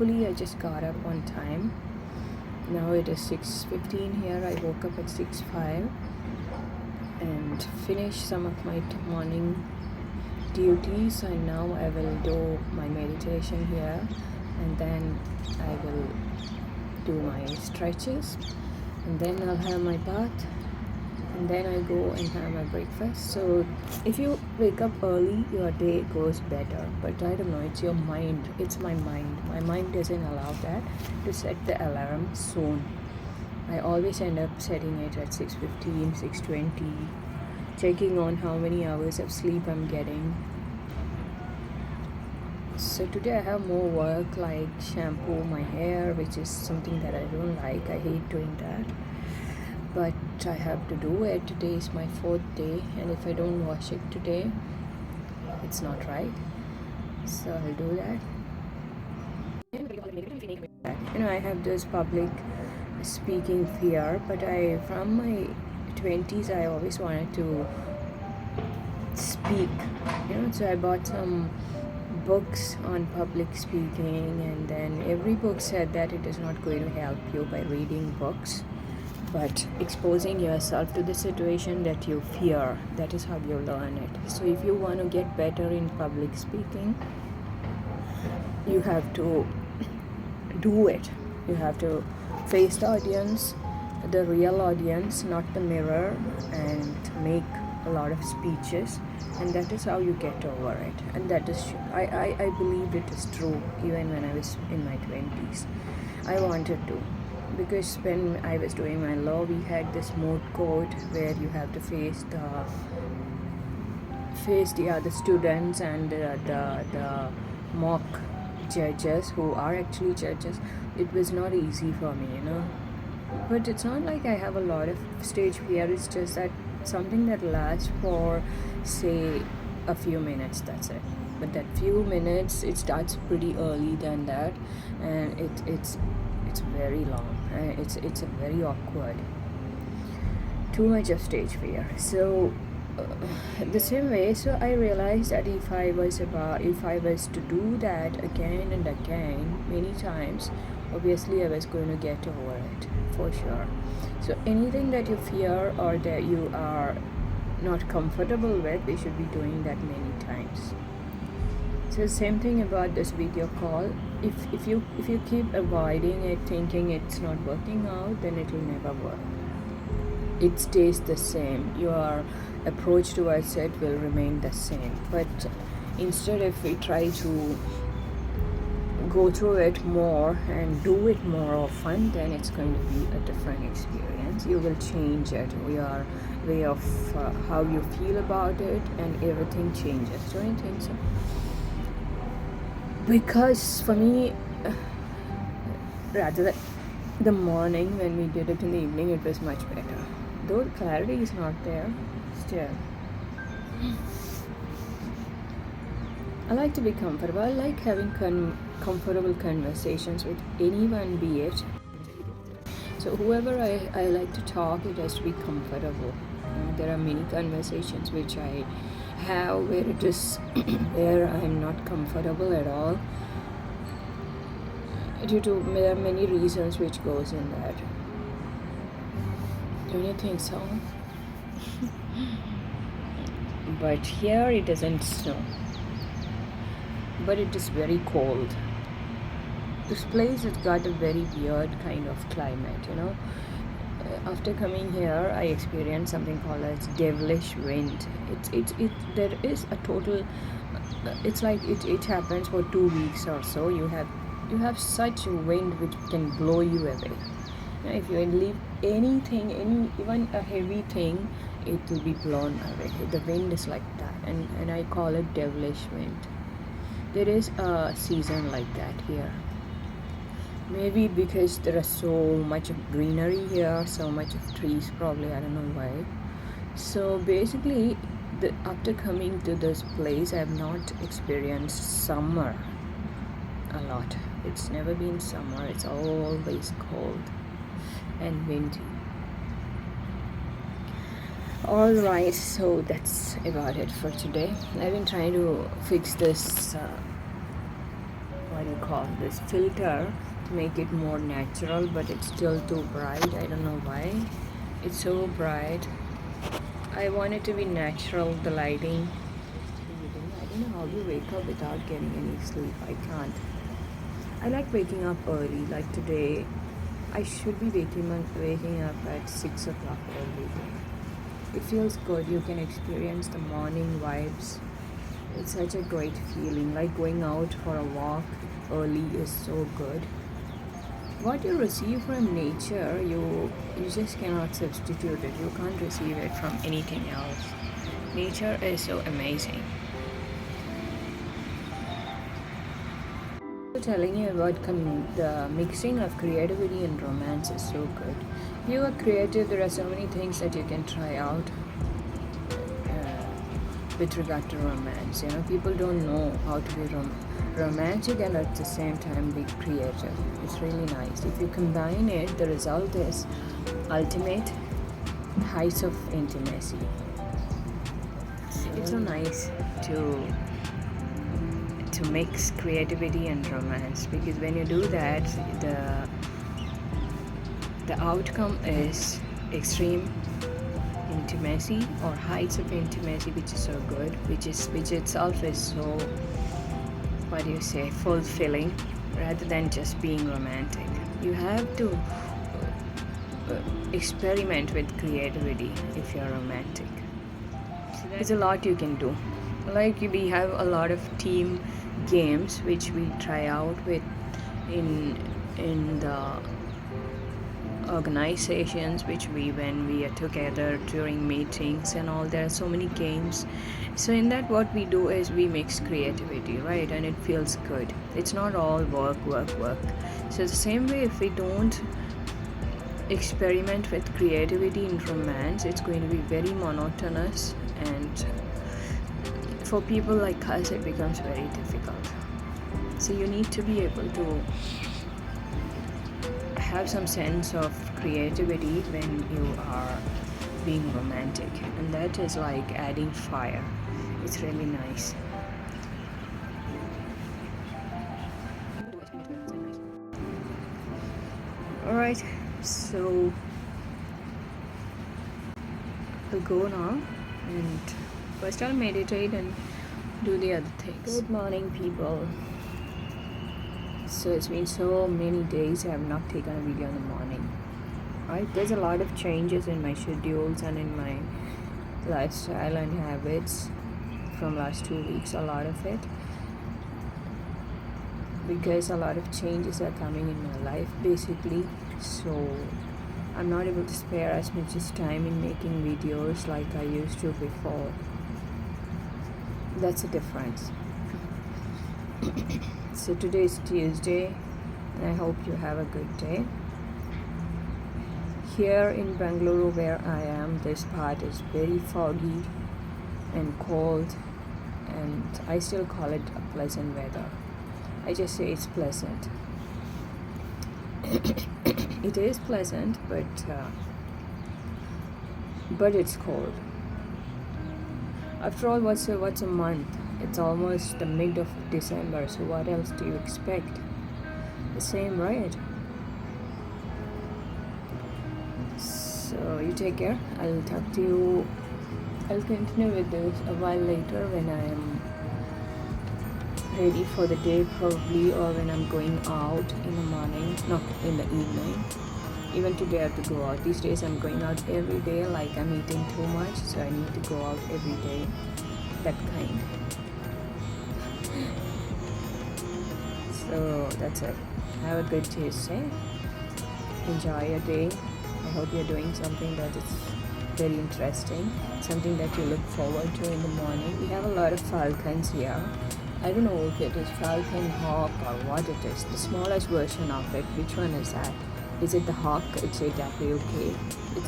thankfully I just got up on time. Now it is 6:15 here. I woke up at 6:05 and finished some of my morning duties, and now I will do my meditation here, and then I will do my stretches, and then I'll have my bath, and then I go and have my breakfast. So if you wake up early, your day goes better. But I don't know, it's your mind. It's my mind doesn't allow that to set the alarm soon. I always end up setting it at 6:15, 6:20, checking on how many hours of sleep I'm getting. So today I have more work, like shampoo my hair, which is something that I don't like. I hate doing that, but I have to do it. Today is my 4th day, and if I don't wash it today, it's not right. So I'll do that. I have this public speaking fear, but from my 20s I always wanted to speak, so I bought some books on public speaking, and then every book said that it is not going to help you by reading books, but exposing yourself to the situation that you fear, that is how you learn it. So if you want to get better in public speaking, you have to do it. You have to face the audience, the real audience, not the mirror, and make a lot of speeches, and that is how you get over it. And that is, I believe it is true even when I was in my 20s. I wanted to, because when I was doing my law, we had this moot court where you have to face the other students and the mock judges who are actually judges. It was not easy for me, but it's not like I have a lot of stage fear. It's just that something that lasts for, say, a few minutes, that's it. But that few minutes, it starts pretty early than that, and it's very long. It's very awkward. Too much of stage fear. So the same way, so I realized that if I was to do that again and again many times, obviously I was going to get over it for sure. So anything that you fear or that you are not comfortable with, we should be doing that many times. So same thing about this video call. If you keep avoiding it, thinking it's not working out, then it will never work. It stays the same. Your approach towards it will remain the same. But instead, if we try to go through it more and do it more often, then it's going to be a different experience. You will change it. Your way of how you feel about it, and everything changes. Don't you think so? Because for me, rather than the morning, when we did it in the evening, it was much better. Though clarity is not there, still. I like to be comfortable. I like having comfortable conversations with anyone, be it. So whoever I like to talk, it has to be comfortable. There are many conversations which I have where it is where I'm not comfortable at all, due to there are many reasons which goes in that. Don't you think so? But here it doesn't snow, but it is very cold. This place has got a very weird kind of climate, After coming here, I experienced something called as devilish wind. There is a total. It's like it happens for 2 weeks or so. You have such a wind which can blow you away. If you leave anything, even a heavy thing, it will be blown away. The wind is like that, and I call it devilish wind. There is a season like that here. Maybe because there is so much of greenery here, so much of trees, probably, I don't know why. So basically, after coming to this place, I have not experienced summer a lot. It's never been summer. It's always cold and windy. Alright, so that's about it for today. I've been trying to fix this what do you call this, filter to make it more natural, but it's still too bright. I don't know why it's so bright. I want it to be natural, the lighting. I don't know how you wake up without getting any sleep. I can't. I like waking up early. Like today, I should be waking up at 6 o'clock every day. It feels good. You can experience the morning vibes. It's such a great feeling. Like going out for a walk early is so good. What you receive from nature, you just cannot substitute it. You can't receive it from anything else. Nature is so amazing. Telling you about the mixing of creativity and romance is so good. If you are creative, there are so many things that you can try out with regard to romance. People don't know how to be romantic and at the same time be creative. It's really nice. If you combine it, the result is ultimate heights of intimacy. It's so nice to mix creativity and romance, because when you do that, the outcome is extreme intimacy or heights of intimacy, which is so good, which itself is so, fulfilling, rather than just being romantic. You have to experiment with creativity if you're romantic. So there's a lot you can do. Like we have a lot of team games which we try out with in the organizations, when we are together during meetings and all. There are so many games. So in that, what we do is we mix creativity, right? And it feels good. It's not all work. So the same way, if we don't experiment with creativity in romance, it's going to be very monotonous, and for people like us, it becomes very difficult. So you need to be able to have some sense of creativity when you are being romantic, and that is like adding fire. It's really nice. Alright, so we'll go now, and first I'll meditate and do the other things. Good morning, people. So it's been so many days I have not taken a video in the morning. Right? There's a lot of changes in my schedules and in my lifestyle and habits from last 2 weeks, a lot of it. Because a lot of changes are coming in my life basically. So I'm not able to spare as much as time in making videos like I used to before. That's a difference. So today is Tuesday, and I hope you have a good day. Here in Bangalore, where I am, this part is very foggy and cold, and I still call it a pleasant weather. I just say it's pleasant. It is pleasant, but it's cold. After all, what's a month? It's almost the mid of December, so what else do you expect? The same, right? So you take care. I'll talk to you. I'll continue with this a while later when I am ready for the day, probably, or when I'm going out in the morning, no, in the evening. Even today I have to go out. These days I'm going out every day, like I'm eating too much, so I need to go out every day. That kind. So that's it. Have a good Tuesday. Enjoy your day. I hope you're doing something that is very interesting, something that you look forward to in the morning. We have a lot of falcons here. I don't know if it is falcon, hawk, or what it is. The smallest version of it. Which one is that? Is it the hawk? It's exactly okay.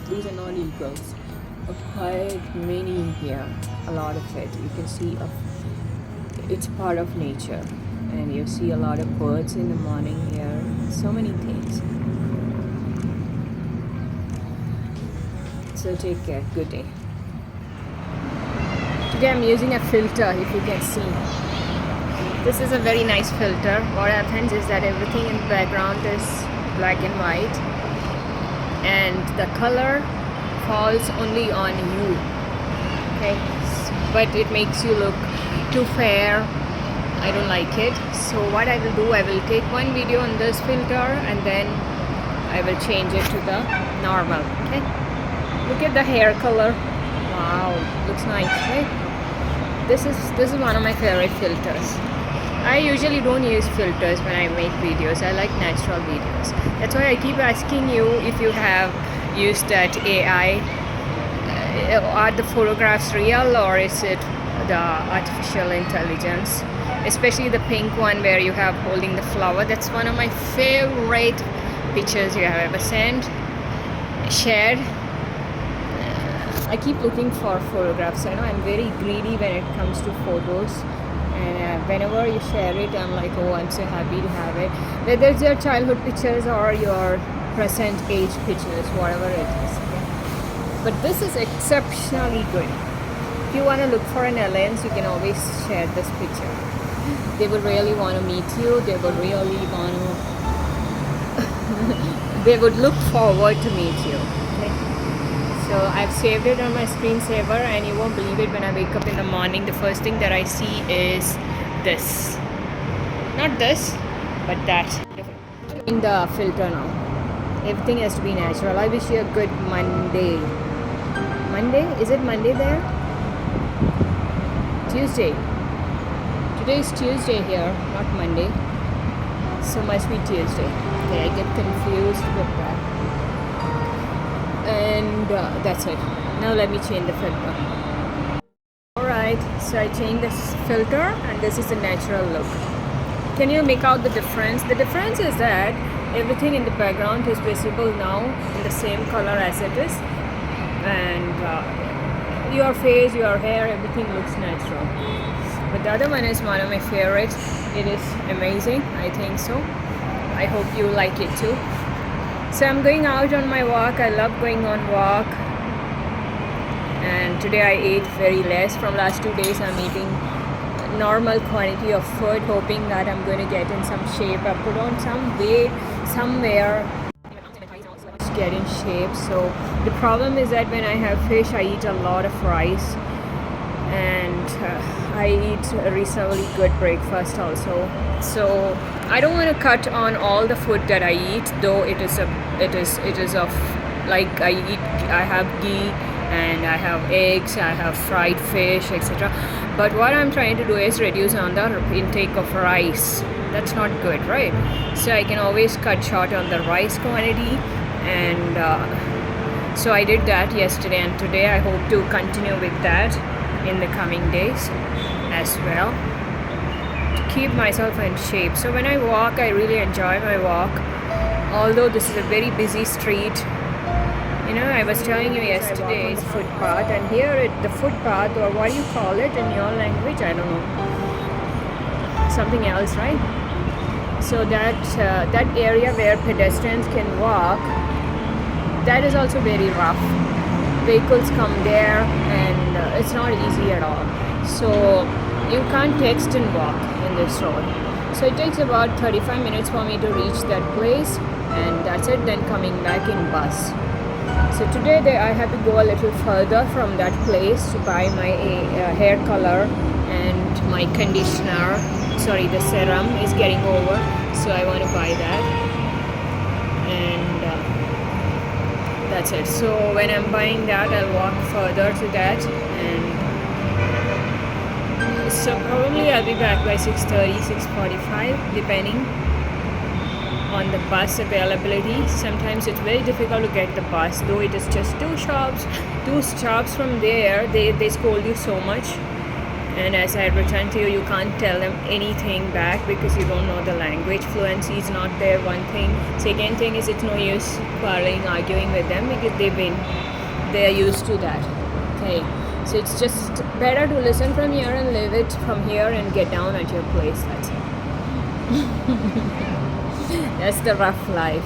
These are not eagles. Quite many here. A lot of it. You can see it's part of nature. And you see a lot of birds in the morning here. So many things. So take care. Good day. Today I'm using a filter, if you can see. This is a very nice filter. What happens is that everything in the background is black and white, and the color falls only on you. Okay, but it makes you look too fair. I don't like it. So what I will do, I will take one video on this filter and then I will change it to the normal. Okay, look at the hair color. Wow, looks nice, right? This is one of my favorite filters. I usually don't use filters when I make videos. I like natural videos. That's why I keep asking you if you have used that AI. Are the photographs real or is it the artificial intelligence? Especially the pink one where you have holding the flower. That's one of my favorite pictures you have ever shared. I keep looking for photographs. I know I'm very greedy when it comes to photos, and whenever you share it, I'm like, oh, I'm so happy to have it. Whether it's your childhood pictures or your present age pictures, whatever it is. But this is exceptionally good. If you want to look for an alliance, you can always share this picture. They would really want to meet you. They would really want to they would look forward to meet you. Okay? So I've saved it on my screensaver, and you won't believe it, when I wake up in the morning, the first thing that I see is this. Not this, but that. In the filter now. Everything has to be natural. I wish you a good Monday. Monday? Is it Monday there? Tuesday. Today is Tuesday here, not Monday. So must be Tuesday. Okay, I get confused with that. And that's it. Now let me change the filter. Alright, so I changed this filter and this is the natural look. Can you make out the difference? The difference is that everything in the background is visible now in the same color as it is. And your face, your hair, everything looks natural. But the other one is one of my favorites. It is amazing. I think so. I hope you like it too. So I'm going out on my walk. I love going on walk. And today I ate very less. From last 2 days I'm eating normal quantity of food, hoping that I'm going to get in some shape. I put on some weight somewhere to get in shape. So the problem is that when I have fish, I eat a lot of rice. And I eat a reasonably good breakfast also. So I don't want to cut on all the food that I eat, though it is of, like, I have ghee and I have eggs, I have fried fish, etc. But what I'm trying to do is reduce on the intake of rice. That's not good, right? So I can always cut short on the rice quantity, and so I did that yesterday and today. I hope to continue with that in the coming days as well, to keep myself in shape. So when I walk, I really enjoy my walk, although this is a very busy street. You know, I was telling you yesterday, it's footpath, and here the footpath, or what do you call it in your language? I don't know, something else, right? So that area where pedestrians can walk, that is also very rough. Vehicles come there, and it's not easy at all. So you can't text and walk in this road. So it takes about 35 minutes for me to reach that place, and that's it. Then coming back in bus. So today I have to go a little further from that place to buy my hair color and my conditioner. Sorry, the serum is getting over, so I want to buy that. And that's it. So when I'm buying that, I'll walk further to that, and so probably I'll be back by 6:30, 6:45, depending on the bus availability. Sometimes it's very difficult to get the bus, though it is just two stops from there. They scold you so much, and as I returned to you, you can't tell them anything back because you don't know the language. Fluency is not there, one thing. Second thing is, it's no use quarreling, arguing with them, because they are used to that. Okay, so it's just better to listen from here and live it from here and get down at your place. That's it. That's the rough life.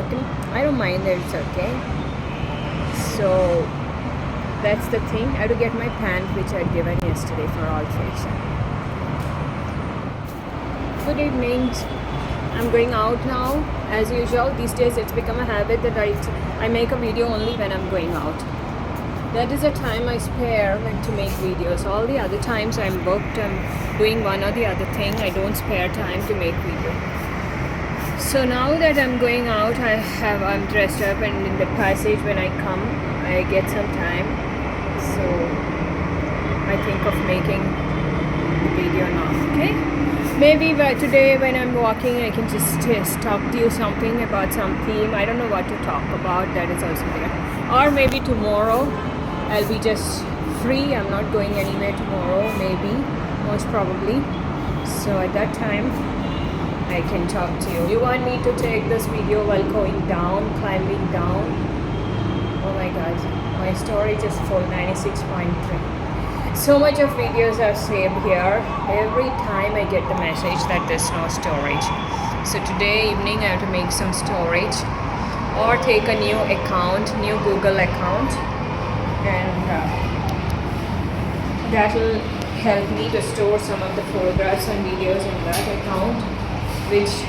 Okay, I don't mind it, it's okay. So that's the thing. I had to get my pant which I had given yesterday for alteration. Good evenings. I'm going out now. As usual, these days it's become a habit that I make a video only when I'm going out. That is the time I spare to make videos. All the other times I'm booked, I'm doing one or the other thing. I don't spare time to make video. So now that I'm going out, I'm dressed up, and in the passage when I come, I get some time. So I think of making the video now. Okay? Maybe today when I'm walking, I can just talk to you something about some theme. I don't know what to talk about. That is also there. Or maybe tomorrow I'll be just free. I'm not going anywhere tomorrow. Maybe, most probably. So at that time I can talk to you. You want me to take this video while going down, climbing down? Oh my god, my storage is full, 96.3. So much of videos are saved here. Every time I get the message that there's no storage. So today evening I have to make some storage or take a new account, new Google account, and that will help me to store some of the photographs and videos in that account, which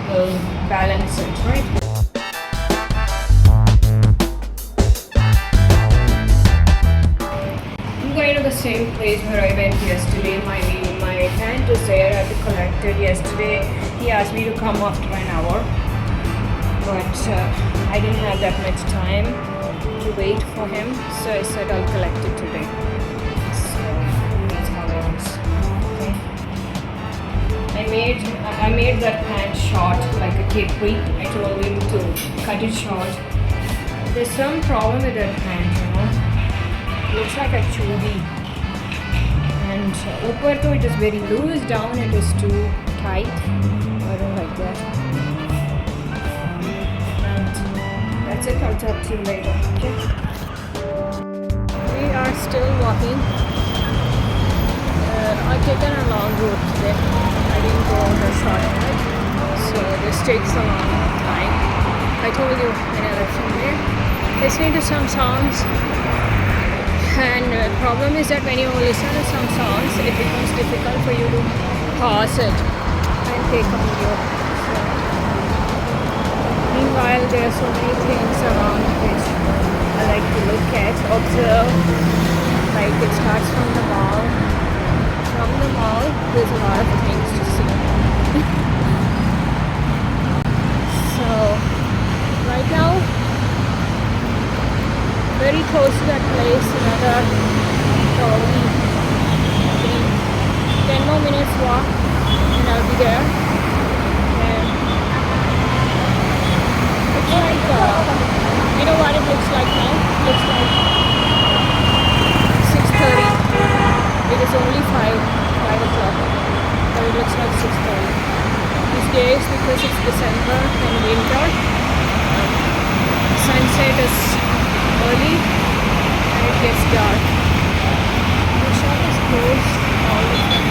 will balance it, right? I'm going to the same place where I went yesterday. My hand is there. I have to collect it. Yesterday he asked me to come after an hour, but I didn't have that much time to wait for him, so I said I'll collect it today. So that's how it is. Okay. I made that pant short, like a capri. I told him to cut it short. There's some problem with that pant, you know. Looks like a chudi, and upper to it is very loose, down it is too tight. I don't like that. And that's it. I'll talk to you later. Okay. We are still walking. I've taken a long route today. I didn't go on the shortcut, so this takes a long time. I told you when I left from there, listening to some songs. And the problem is that when you listen to some songs, it becomes difficult for you to pause it and take a video. So, meanwhile, there are so many things around which I like to look at, observe. Like it starts from the mall. From the mall, there's a lot of things to see. So, right now, very close to that place, another probably 10 more minutes walk and I'll be there. And it's like, you know what it looks like now? It looks like 6:30. It is only 5 o'clock, but it looks like 6:30. These days, because it's December and winter, sunset is early and it gets dark. The shop is closed all the time.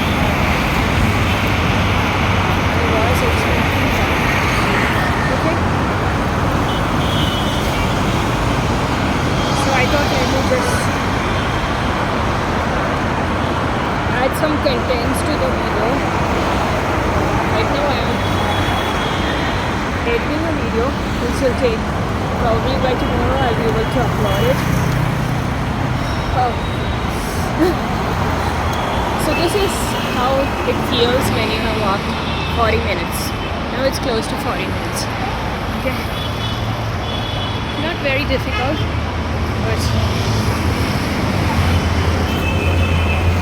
I was expecting that. Okay. So I thought I would just add some contents to the video. Right now I am editing a video which will take probably by tomorrow I'll be able to upload it. Oh. So this is how it feels when you have walked 40 minutes. Now it's close to 40 minutes. Okay. Not very difficult, but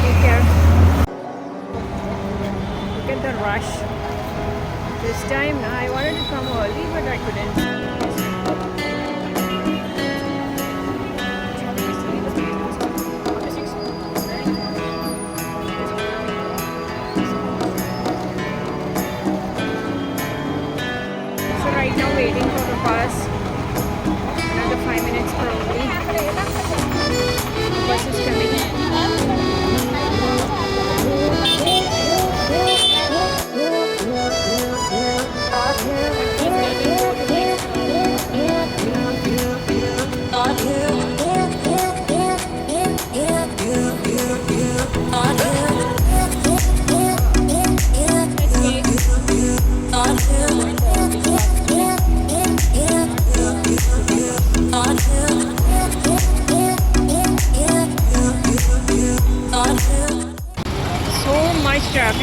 take care. Look at the rush. This time I wanted to come early, but I couldn't. Right now waiting for the bus. Another 5 minutes probably. The bus is coming in. He's waiting for the next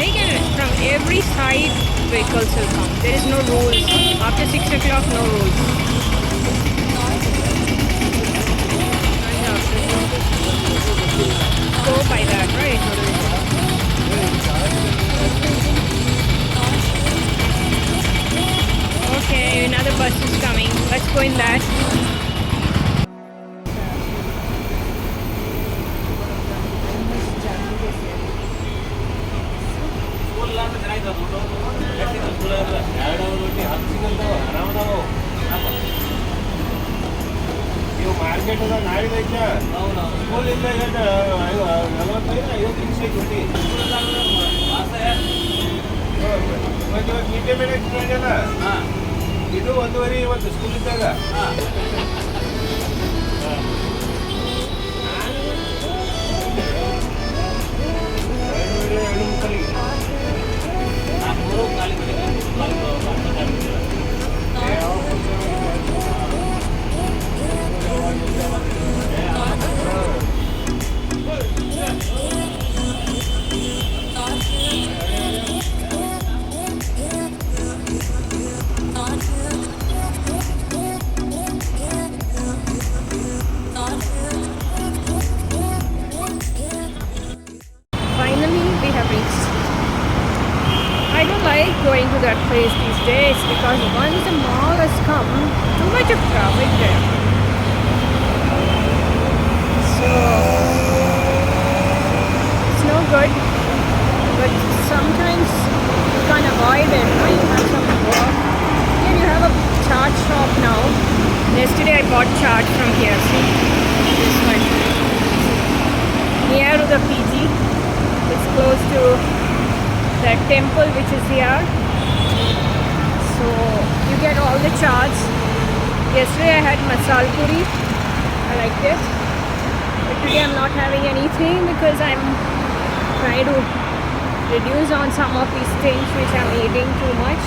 break and from every side vehicles will come. There is no rules. After 6 o'clock, no rules. Go by that, right? Okay, another bus is coming. Let's go in that. Market ನಾಳೆ school ಇಲ್ಲ ಮೀಟೆ ಮೇಲೆ ಇದು 1:30 ಇವತ್ತು school ಇದ್ದಾಗ Finally, we have reached. I don't like going to that place these days because once the mall has come, too much of traffic there. So it's no good. But sometimes you can't avoid it. Now you have some work. Here you have a charge shop now. Yesterday I bought charge from here. See this one. Near to the PG. It's close to that temple which is here. So you get all the charge. Yesterday I had masal puri. I liked it. But today I'm not having anything because I'm trying to reduce on some of these things which I'm eating too much.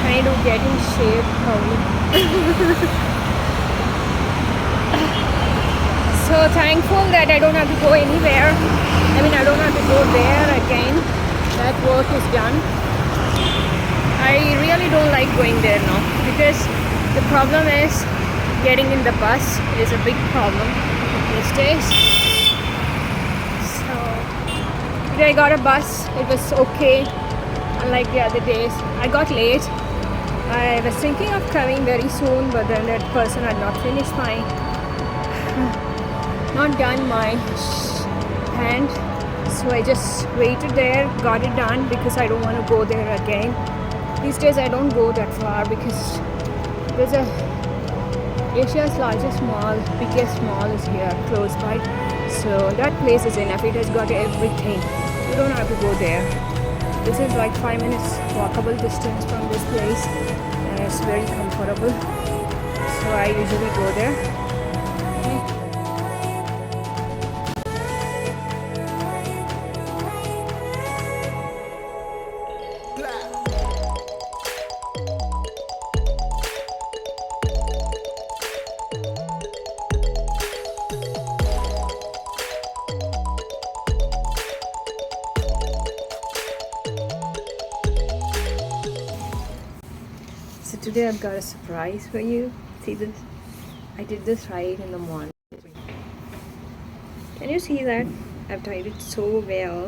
Trying to get in shape probably. So thankful that I don't have to go anywhere. I don't have to go there again. That work is done. I really don't like going there now because the problem is getting in the bus is a big problem these days. So today I got a bus. It was okay, unlike the other days. I got late. I was thinking of coming very soon, but then that person had not finished my not done my hand, so I just waited there, got it done because I don't want to go there again. These days I don't go that far because there's a Asia's largest mall, biggest mall is here close by, so that place is enough. It has got everything. You don't have to go there. This is like 5 minutes walkable distance from this place and it's very comfortable, so I usually go there. So today I've got a surprise for you. See this? I did this right in the morning. Can you see that? I've tied it so well.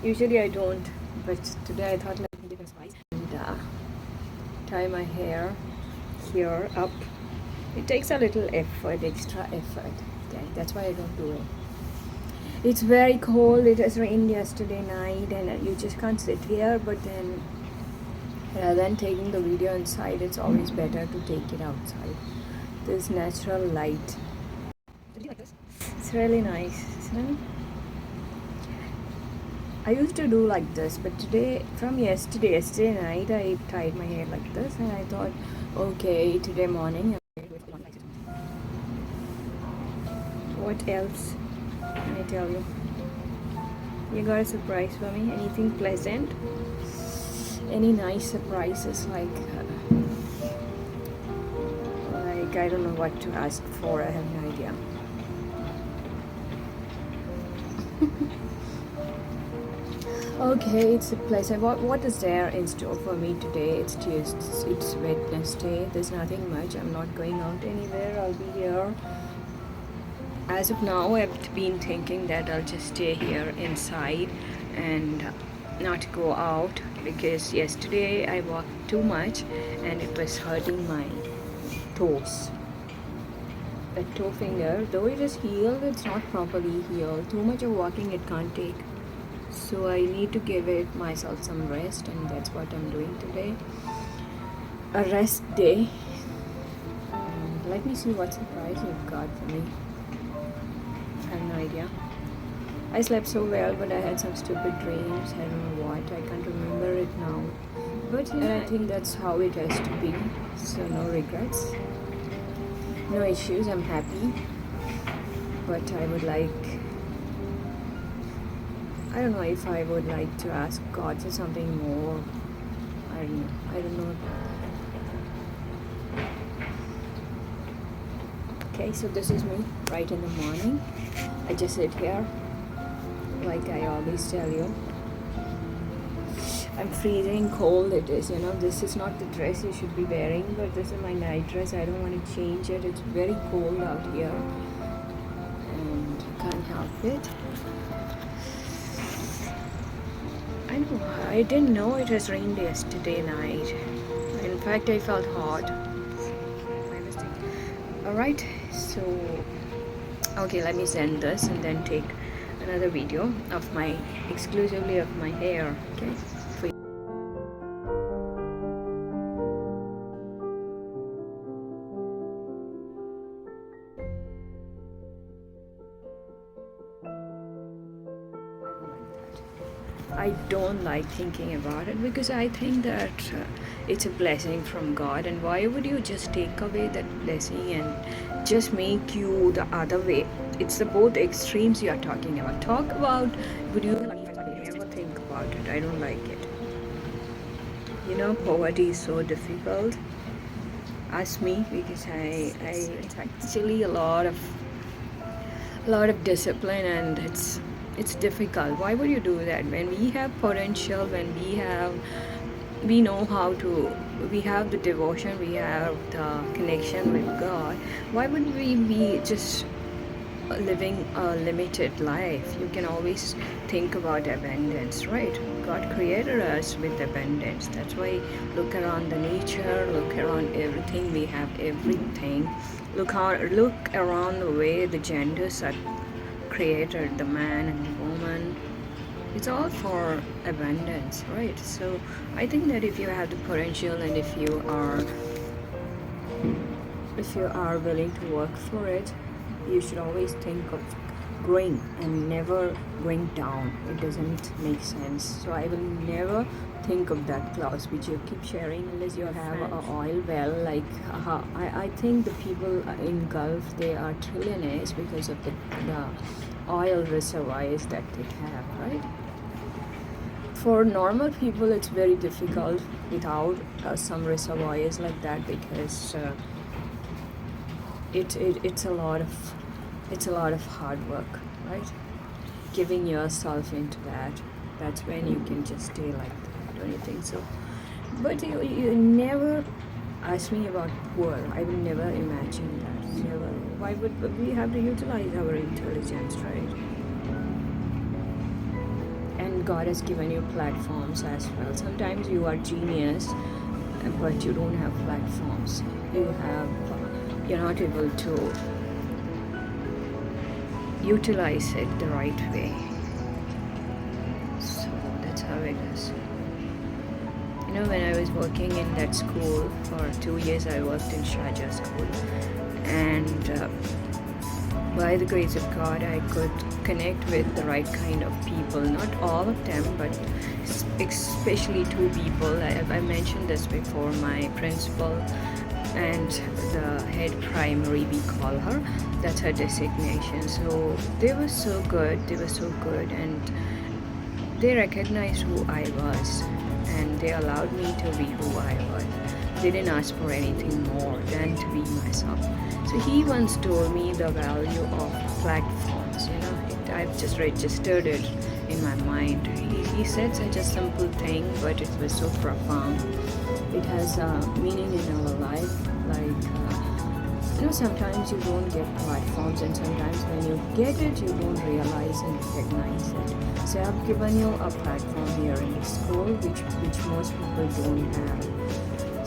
Usually I don't, but today I thought let me give a surprise. And tie my hair here up. It takes a little effort, extra effort. Okay, that's why I don't do it. It's very cold. It has rained yesterday night and you just can't sit here, but then rather than taking the video inside, it's always better to take it outside. This natural light. Did you like this? It's really nice, isn't it? I used to do like this, but today, from yesterday night, I tied my hair like this and I thought, okay, today morning I'm going to do it like this. What else can I tell you? You got a surprise for me? Anything pleasant? Any nice surprises like I don't know what to ask for. I have no idea. Okay, it's a pleasure. What is there in store for me today? It's Tuesday. It's Wednesday. There's nothing much. I'm not going out anywhere. I'll be here. As of now, I've been thinking that I'll just stay here inside and not go out, because yesterday I walked too much and it was hurting my toes. The toe finger, though it is healed, it's not properly healed. Too much of walking it can't take. So I need to give it myself some rest, and that's what I'm doing today. A rest day. Let me see what surprise you've got for me. I have no idea. I slept so well, but I had some stupid dreams. I don't know what. I can't remember it now. But I think that's how it has to be. So no regrets. No issues. I'm happy. But I would like... I don't know if I would like to ask God for something more. I don't know. Okay, so this is me right in the morning. I just sit here, like I always tell you. I'm freezing cold it is, this is not the dress you should be wearing, but this is my night dress. I don't want to change it. It's very cold out here and I can't help it. I didn't know it has rained yesterday night. In fact, I felt hot. My mistake. Alright, so okay, let me send this and then take another video of exclusively of my hair. Okay. I don't like thinking about it, because I think that it's a blessing from God, and why would you just take away that blessing and just make you the other way? It's the both extremes you are talking about. Talk about, would you never think about it? I don't like it. Poverty is so difficult. Ask me, because it's actually a lot of discipline, and it's difficult. Why would you do that when we have potential, when we know how to, we have the devotion, we have the connection with God? Why would we be just living a limited life? You can always think about abundance, right? God created us with abundance. That's why look around the nature, look around everything. We have everything. Look around the way the genders are created, the man and the woman. It's all for abundance, right? So I think that if you have the potential, and if you are willing to work for it, you should always think of growing and never going down. It doesn't make sense. So I will never think of that clause which you keep sharing, unless you have an oil well. Like I think the people in Gulf, they are trillionaires because of the oil reservoirs that they have, right? For normal people, it's very difficult without some reservoirs like that, because it's a lot of hard work, right? Giving yourself into that's when you can just stay like that, don't you think so? But you never ask me about poor. I will never imagine that. Never. Why would we have to utilize our intelligence, right? And God has given you platforms as well. Sometimes you are genius, but you don't have platforms. You're not able to utilize it the right way. So that's how it is. When I was working in that school for 2 years, I worked in Sharjah school, and by the grace of God, I could connect with the right kind of people. Not all of them, but especially 2 people. I mentioned this before. My principal and the head primary, we call her. That's her designation. So they were so good. And they recognized who I was, and they allowed me to be who I was. They didn't ask for anything more than to be myself. So he once told me the value of platforms. it. I've just registered it in my mind. He said such a simple thing, but it was so profound. It has a meaning in our life. Like, sometimes you don't get platforms, and sometimes when you get it, you don't realize and recognize it. So I've given you a platform here in the school, which most people don't have.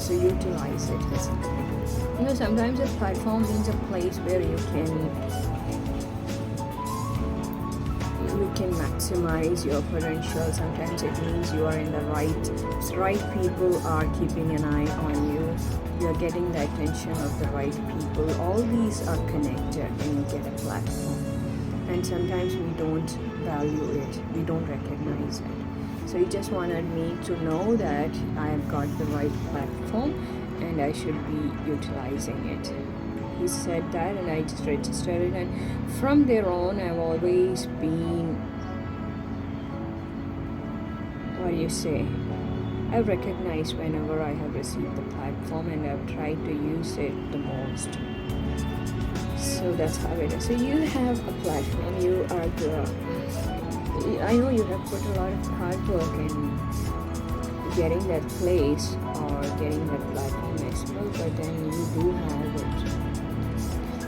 So utilize it, basically. Sometimes a platform means a place where you can maximize your potential. Sometimes it means you are in the right people are keeping an eye on you. You're getting the attention of the right people. All these are connected when you get a platform. And sometimes we don't value it. We don't recognize it. So he just wanted me to know that I have got the right platform and I should be utilizing it. He said that, and I just registered it, and from there on I've always been, I've recognized whenever I have received the platform, and I've tried to use it the most. So that's how it is. So you have a platform, you are I know you have put a lot of hard work in getting that place or getting that platform as well, but then you do have it.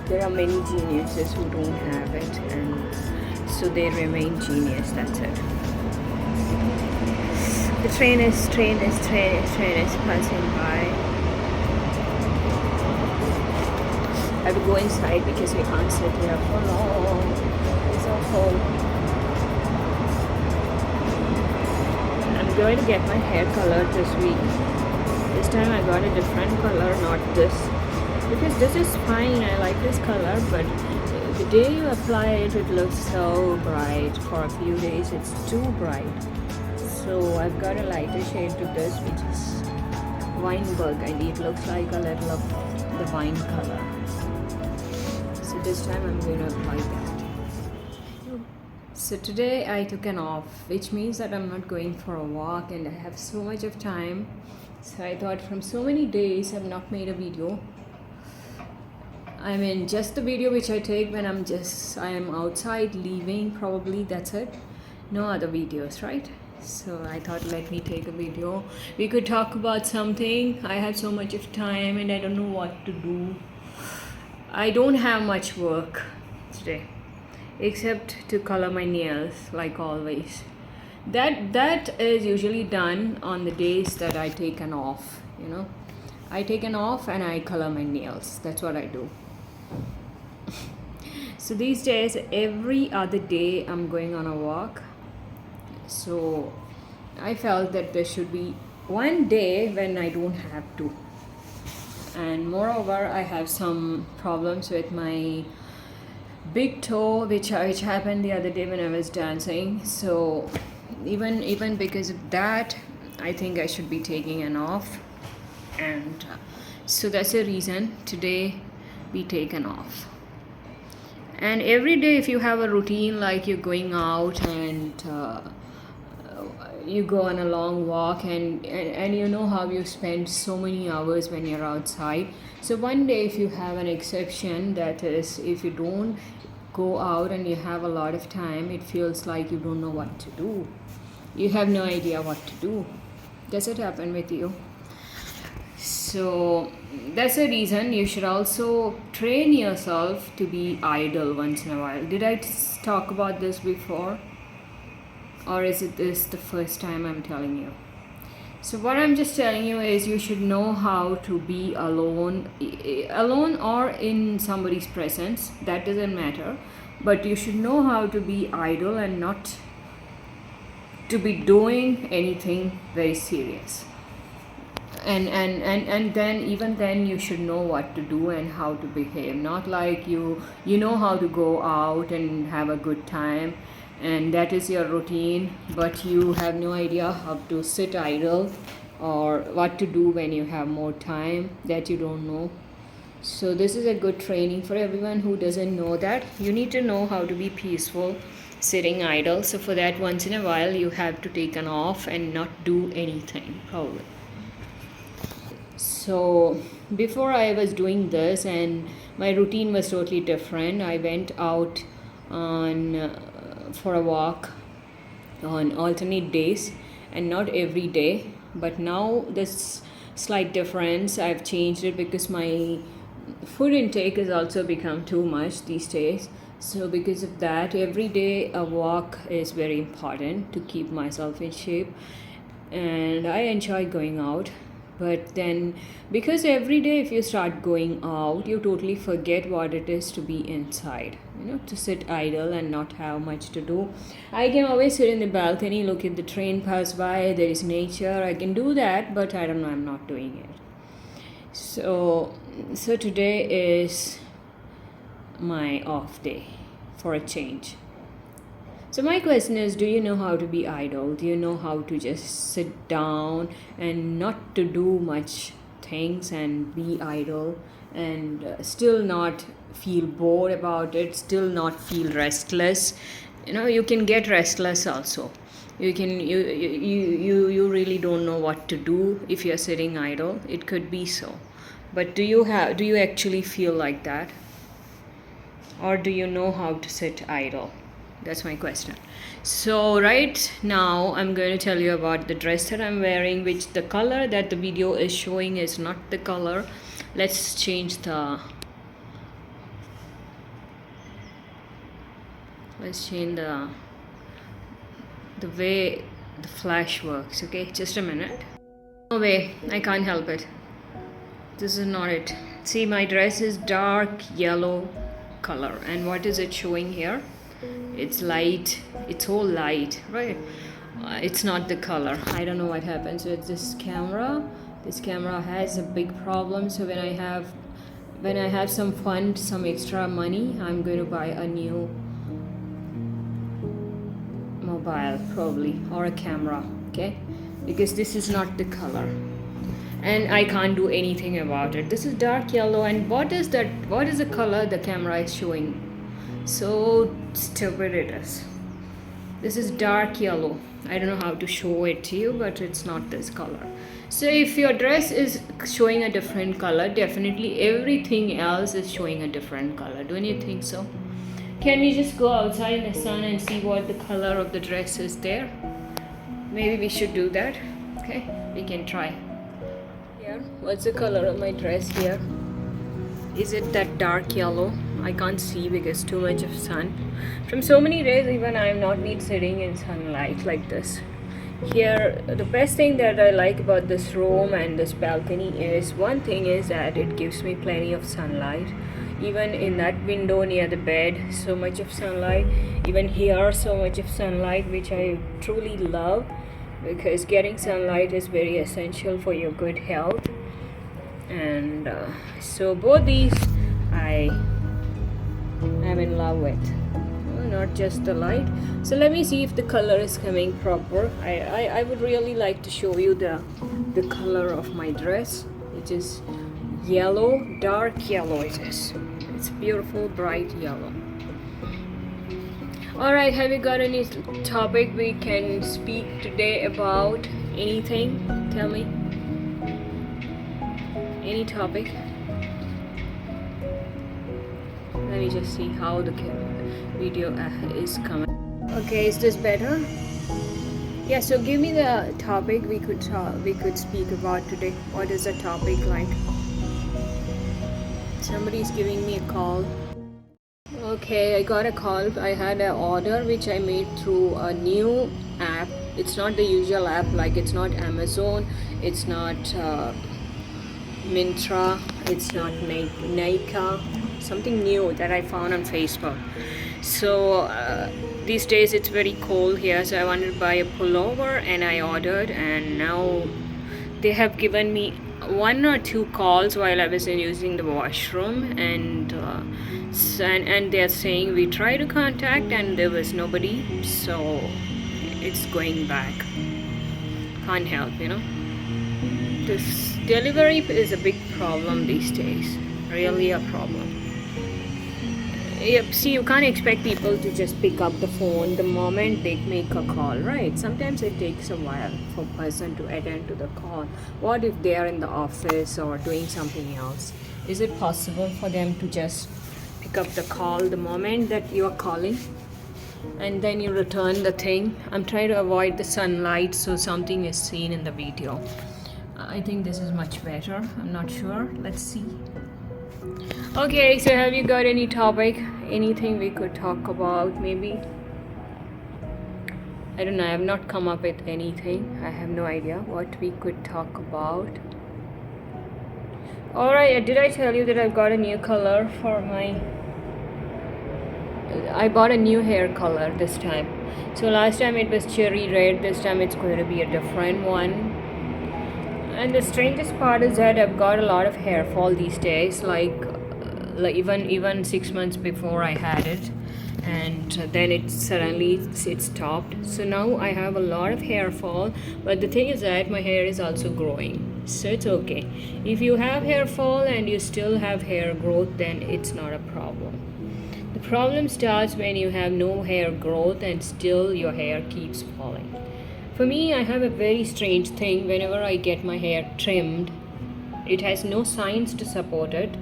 There are many geniuses who don't have it, and so they remain genius. That's it. The train is passing by. I have to go inside because we can't sit here for long. It's so cold. I'm going to get my hair colored this week. This time I got a different color, not this. Because this is fine, I like this color, but the day you apply it, it looks so bright. For a few days, it's too bright. So I've got a lighter shade to this, which is wine burgundy. It looks like a little of the wine color. So this time I'm going to apply that. So today I took an off, which means that I'm not going for a walk, and I have so much of time. So I thought, from so many days I've not made a video. I mean, just the video which I take when I am outside leaving, probably, that's it. No other videos, right? So I thought, let me take a video. We could talk about something. I have so much of time and I don't know what to do. I don't have much work today, except to color my nails, like always. That is usually done on the days that I take an off, I take an off and I color my nails. That's what I do. So these days, every other day I'm going on a walk. So I felt that there should be one day when I don't have to. And moreover, I have some problems with my big toe, which happened the other day when I was dancing. So even because of that, I think I should be taking an off. And so that's the reason today we take an off. And every day, if you have a routine, like you're going out and you go on a long walk, and you know how you spend so many hours when you're outside. So one day, if you have an exception, that is, if you don't go out and you have a lot of time, it feels like you don't know what to do. You have no idea what to do. Does it happen with you? So that's the reason you should also train yourself to be idle once in a while. Did I talk about this before? Or is it this the first time I'm telling you? So what I'm just telling you is, you should know how to be alone or in somebody's presence. That doesn't matter. But you should know how to be idle and not to be doing anything very serious. And then, even then, you should know what to do and how to behave. Not like you know how to go out and have a good time, and that is your routine, but you have no idea how to sit idle or what to do when you have more time, that you don't know. So this is a good training for everyone who doesn't know that. You need to know how to be peaceful sitting idle. So for that, once in a while, you have to take an off and not do anything, probably. So before, I was doing this and my routine was totally different. I went out on for a walk on alternate days and not every day. But now this slight difference, I've changed it because my food intake has also become too much these days. So because of that, every day a walk is very important to keep myself in shape, and I enjoy going out. But then, because every day if you start going out, you totally forget what it is to be inside, to sit idle and not have much to do. I can always sit in the balcony, look at the train pass by, there is nature, I can do that, but I don't know, I'm not doing it. So today is my off day for a change. So my question is, do you know how to be idle? Do you know how to just sit down and not to do much things and be idle, and still not feel bored about it, still not feel restless? You can get restless also. You really don't know what to do if you're sitting idle. It could be so. But do you actually feel like that? Or do you know how to sit idle? That's my question. So right now I'm going to tell you about the dress that I'm wearing, which the color that the video is showing is not the color. Let's change the way the flash works. Okay, just a minute. No way, I can't help it. This is not it. See, my dress is dark yellow color, and what is it showing here? It's light. It's all light, right? It's not the color. I don't know what happens with this camera. This camera has a big problem. So when I have some fund, some extra money, I'm going to buy a new mobile probably, or a camera, okay? Because this is not the color, and I can't do anything about it. This is dark yellow, and what is that? What is the color the camera is showing? So stupid it is. This is dark yellow. I don't know how to show it to you, but it's not this color. So if your dress is showing a different color, definitely everything else is showing a different color. Don't you think so? Can we just go outside in the sun and see what the color of the dress is there? Maybe we should do that. Okay, we can try. Here, what's the color of my dress here? Is it that dark yellow? I can't see because too much of sun. From so many days, even I'm not need sitting in sunlight like this. Here, the best thing that I like about this room and this balcony is, one thing is that it gives me plenty of sunlight. Even in that window near the bed, so much of sunlight. Even here, so much of sunlight, which I truly love, because getting sunlight is very essential for your good health. And so both these I am in love with, not just the light. So let me see if the color is coming proper. I would really like to show you the color of my dress, which is yellow, dark yellow it is. It's beautiful, bright yellow. Alright, have you got any topic we can speak today about? Anything? Tell me. Any topic? Let me just see how the video is coming. Okay, is this better? Yeah, so give me the topic we could speak about today. What is the topic like? Somebody's giving me a call. Okay, I got a call. I had an order which I made through a new app. It's not the usual app, like it's not Amazon, it's not Mintra, it's not Nika. Something new that I found on Facebook. So these days it's very cold here, so I wanted to buy a pullover and I ordered, and now they have given me 1 or 2 calls while I was using the washroom, and they're saying we tried to contact and there was nobody, so it's going back. Can't help, This delivery is a big problem these days, really a problem. Yep, see, you can't expect people to just pick up the phone the moment they make a call, right? Sometimes it takes a while for a person to attend to the call. What if they are in the office or doing something else? Is it possible for them to just pick up the call the moment that you are calling? and then you return the thing. I'm trying to avoid the sunlight so something is seen in the video. I think this is much better. I'm not sure. Let's see. Okay, so have you got any topic? Anything we could talk about maybe? I don't know. I have not come up with anything. I have no idea what we could talk about. Alright, did I tell you that I've got a new color for my... I bought a new hair color this time. So last time it was cherry red. This time it's going to be a different one. And the strangest part is that I've got a lot of hair fall these days, like even 6 months before I had it, and then it stopped. So now I have a lot of hair fall, but the thing is that my hair is also growing, so it's okay. If you have hair fall and you still have hair growth, then it's not a problem. The problem starts when you have no hair growth and still your hair keeps falling. For me, I have a very strange thing. Whenever I get my hair trimmed, it has no science to support it,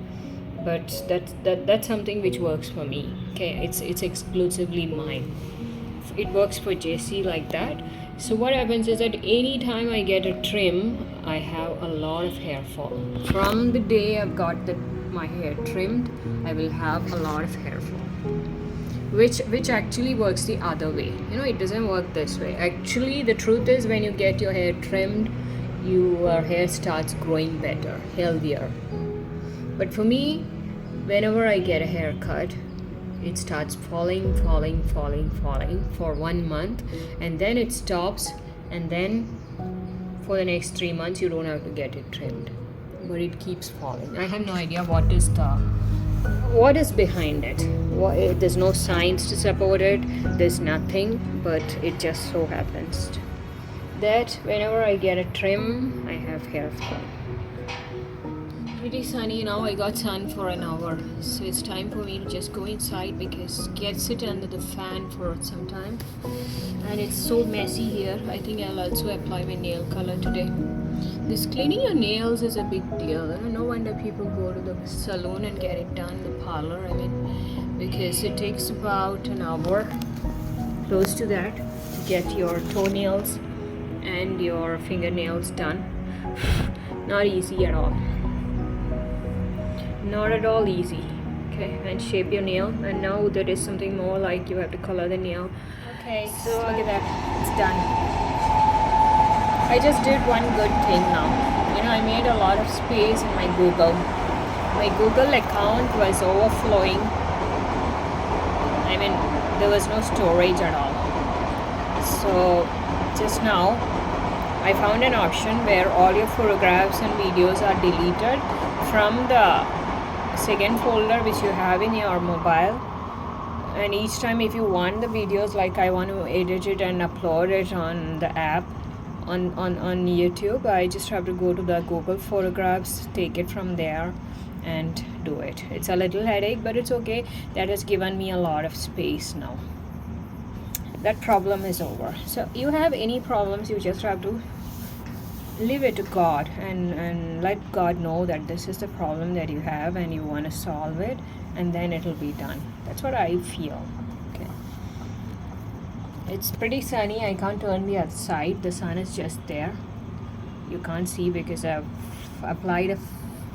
but that's something which works for me. Okay, it's exclusively mine. It works for Jesse like that. So what happens is that anytime I get a trim, I have a lot of hair fall. From the day I've got my hair trimmed, I will have a lot of hair fall. Which actually works the other way. You know, it doesn't work this way. Actually, the truth is when you get your hair trimmed, your hair starts growing better, healthier. But for me, whenever I get a haircut, it starts falling for 1 month, and then it stops, and then for the next 3 months you don't have to get it trimmed, but it keeps falling. I have no idea what is behind it. There's no science to support it. There's nothing, but it just so happens that whenever I get a trim, I have hair fall. Pretty sunny now. I got sun for an hour, so it's time for me to just go inside because sit under the fan for some time. And it's so messy here. I think I'll also apply my nail color today. This cleaning your nails is a big deal. No wonder people go to the salon and get it done, the parlor, because it takes about an hour, close to that, to get your toenails and your fingernails done. Not easy at all. Not at all easy. Okay, and shape your nail, and now there is something more, like you have to color the nail. Okay, so look at that, it's done. I just did one good thing now. I made a lot of space in my Google. My Google account was overflowing. There was no storage at all. So just now I found an option where all your photographs and videos are deleted from the second folder which you have in your mobile. And each time if you want the videos, like I want to edit it and upload it on the app, on YouTube, I just have to go to the Google Photographs, take it from there and do it. It's a little headache, but it's okay. That has given me a lot of space now. That problem is over. So you have any problems, you just have to leave it to God and let God know that this is the problem that you have and you want to solve it, and then it'll be done. That's what I feel. Okay, it's pretty sunny. I can't turn the other side. The sun is just there. You can't see because I've applied a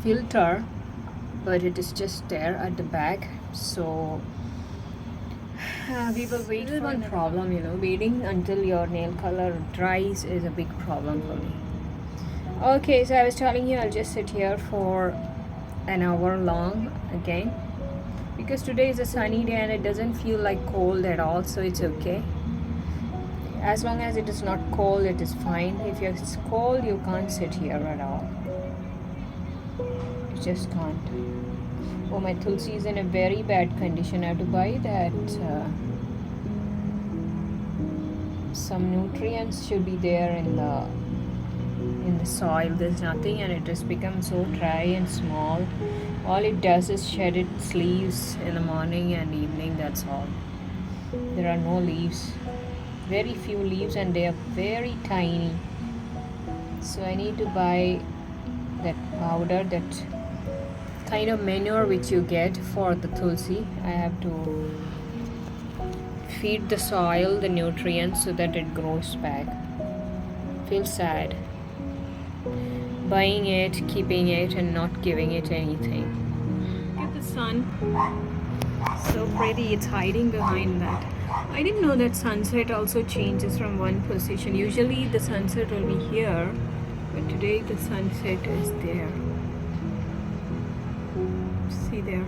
filter, but it is just there at the back. So people wait for one problem. Waiting until your nail color dries is a big problem for me. Okay, so I was telling you I'll just sit here for an hour long again, because today is a sunny day and it doesn't feel like cold at all, so it's okay. As long as it is not cold, it is fine. If it's cold, you can't sit here at all. You just can't. Oh, my tulsi is in a very bad condition. I have to buy that. Some nutrients should be there in the soil. There's nothing, and it has become so dry and small. All it does is shed its leaves in the morning and evening. That's all. There are no leaves, very few leaves, and they are very tiny. So I need to buy that powder, that kind of manure which you get for the tulsi. I have to feed the soil the nutrients so that it grows back. Feel sad buying it, keeping it, and not giving it anything. Look at the sun. So pretty. It's hiding behind that. I didn't know that sunset also changes from one position. Usually the sunset will be here, but today the sunset is there. See there,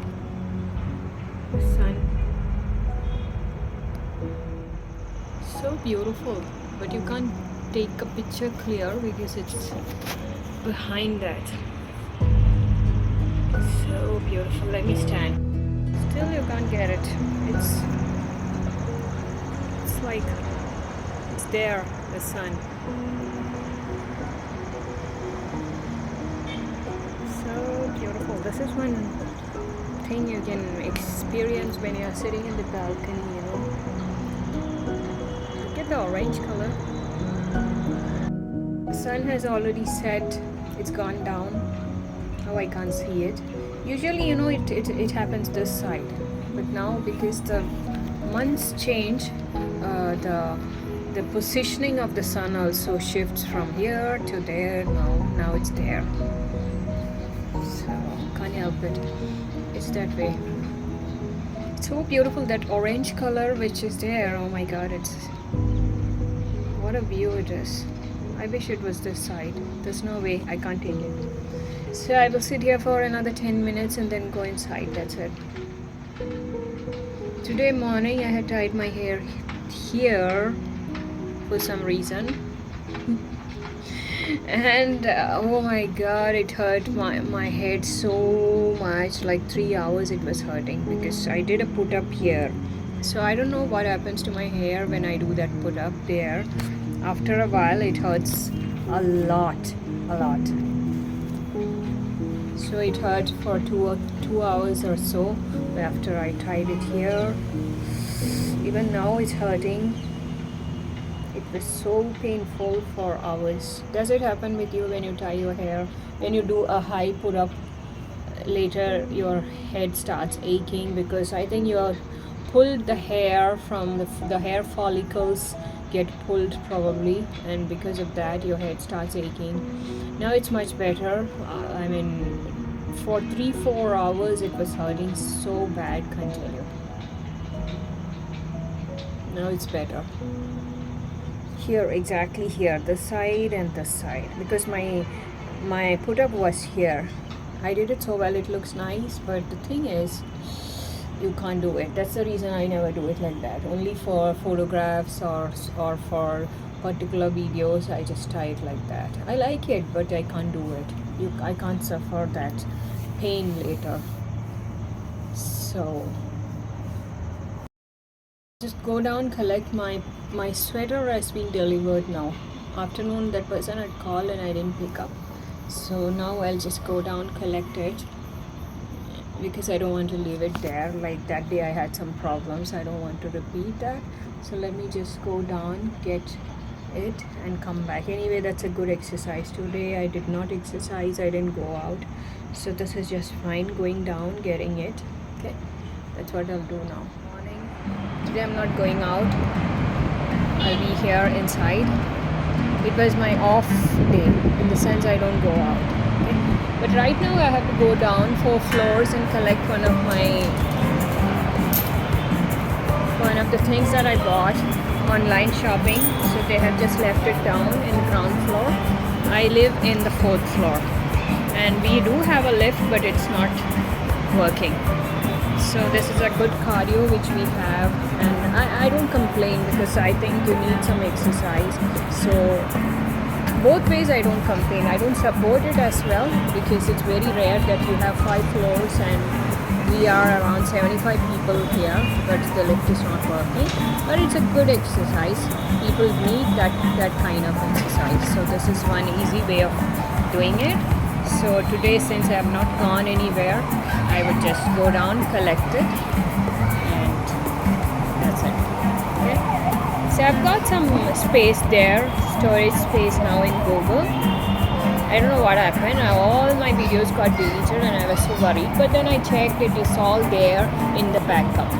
the sun. So beautiful, but you can't take a picture clear because it's behind that. So beautiful. Let me stand. Still you can't get it. It's like it's there, the sun. So beautiful. This is one thing you can experience when you are sitting in the balcony, you know. Look at the orange color. The sun has already set. It's gone down. Oh, I can't see it. Usually, you know, it happens this side, but now because the months change, the positioning of the sun also shifts from here to there. Now it's there. So can't help it. It's that way. It's so beautiful, that orange color which is there. Oh my God! It's what a view it is. I wish it was this side. There's no way. I can't take it. So I will sit here for another 10 minutes and then go inside. That's it. Today morning I had tied my hair here for some reason. And oh my God, it hurt my head so much. Like 3 hours it was hurting because I did a put up here. So I don't know what happens to my hair when I do that put up there. After a while it hurts a lot. So it hurt for 2 hours or so after I tied it here. Even now it's hurting. It was so painful for hours. Does it happen with you when you tie your hair? When you do a high put up, later your head starts aching because I think you pulled the hair from the hair follicles get pulled probably, and because of that your head starts aching. Now it's much better. I mean, for 3-4 hours it was hurting so bad, can't tell you. Now it's better. Here, exactly here, this side and this side, because my put up was here. I did it so well, it looks nice, but the thing is you can't do it. That's the reason I never do it like that. Only for photographs or for particular videos I just tie it like that. I like it, but I can't do it. I can't suffer that pain later. So just go down, collect my sweater has been delivered now. Afternoon that person had called and I didn't pick up. So now I'll just go down, collect it, because I don't want to leave it there. Like that day I had some problems. I don't want to repeat that. So let me just go down, get it and come back. Anyway, that's a good exercise. Today I did not exercise. I didn't go out. So this is just fine. Going down, getting it. Okay. That's what I'll do now. Morning. Today I'm not going out. I'll be here inside. It was my off day in the sense I don't go out. Okay. But right now I have to go down 4 floors and collect one of the things that I bought online shopping. So they have just left it down in the ground floor. I live in the 4th floor and we do have a lift, but it's not working. So this is a good cardio which we have, and I don't complain because I think you need some exercise. So both ways I don't complain. I don't support it as well because it's very rare that you have 5 floors and we are around 75 people here, but the lift is not working. But it's a good exercise. People need that kind of exercise. So this is one easy way of doing it. So today, since I have not gone anywhere, I would just go down, collect it, and that's it. Okay. So I've got some space there, storage space now in Google. I don't know what happened. All my videos got deleted and I was so worried. But then I checked, it is all there in the backup.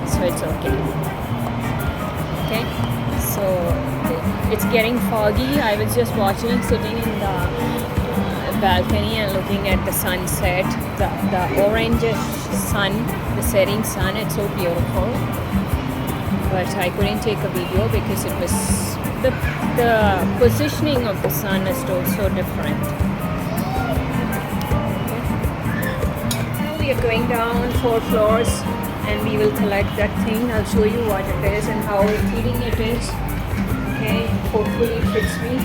So it's okay. Okay, so it's getting foggy. I was just watching, sitting in the balcony and looking at the sunset, the orangish sun, the setting sun. It's so beautiful, but I couldn't take a video because it was the positioning of the sun is so different. Now we are going down 4 floors and we will collect that thing. I'll show you what it is and how fitting it is. Okay, hopefully it fits me.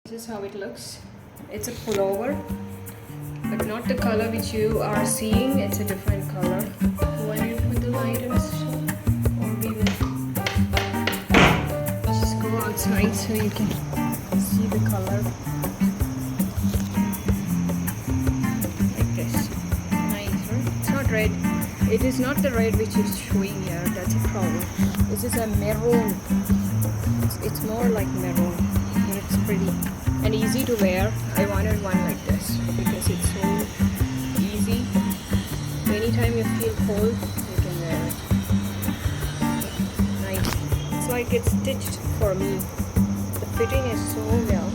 This is how it looks. It's a pullover, but not the color which you are seeing. It's a different color. When you put the light in, or we will just go outside so you can see the color. Like this. Nice, right? It's not red. It is not the red which is showing here. That's a problem. This is a maroon. It's more like maroon. And it's pretty and easy to wear. I wanted one like this because it's so easy. Anytime you feel cold, you can wear it. Nice. It's like it's stitched for me. The fitting is so well.